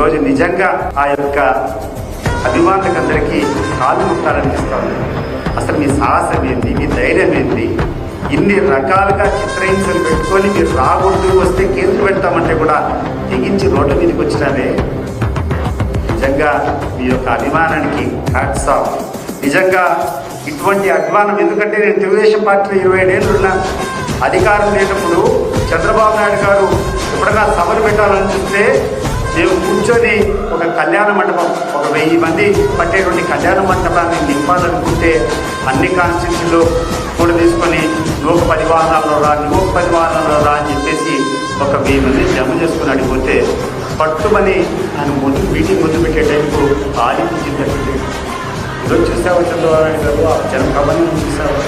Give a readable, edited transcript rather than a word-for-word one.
ఈరోజు నిజంగా ఆ యొక్క అభిమానులకందరికీ కాలు ముట్టాలనిపిస్తుంది. అసలు మీ సాహసం ఏంటి, మీ ధైర్యం ఏంటి? ఇన్ని రకాలుగా చిత్రహింసలు పెట్టుకొని మీరు రాకూడదు, వస్తే కేసులు పెడతామంటే కూడా తెగించి రోడ్ల మీదకి వచ్చినారే. నిజంగా మీ యొక్క అభిమానానికి హ్యాట్స్ ఆఫ్. నిజంగా ఇటువంటి అభిమానం, ఎందుకంటే నేను తెలుగుదేశం పార్టీలో 27 ఏళ్ళు ఉన్నా. అధికారం లేనప్పుడు చంద్రబాబు నాయుడు గారు ఎప్పుడైనా సభలు పెట్టాలని చూస్తే మేము కూర్చొని ఒక కళ్యాణ మండపం, ఒక 1000 మంది పట్టేటువంటి కళ్యాణ మండపాన్ని నింపాలనుకుంటే అన్ని కాన్స్టిట్యూన్సీలో కూడా తీసుకొని నువ్వు 10 వాహనాల్లో రా, నువ్వు 10 వాహనాల్లో రా అని చెప్పేసి ఒక 1000 మంది జమ చేసుకుని అడిగిపోతే పట్టుమని ఆయన మీటింగ్ ముందు పెట్టే టైంకు ఆలోచించిందంటే ఈరోజు చూసావు చంద్రబాబు నాయుడు గారు ఆ జనం కబడ్డీ చూసావు.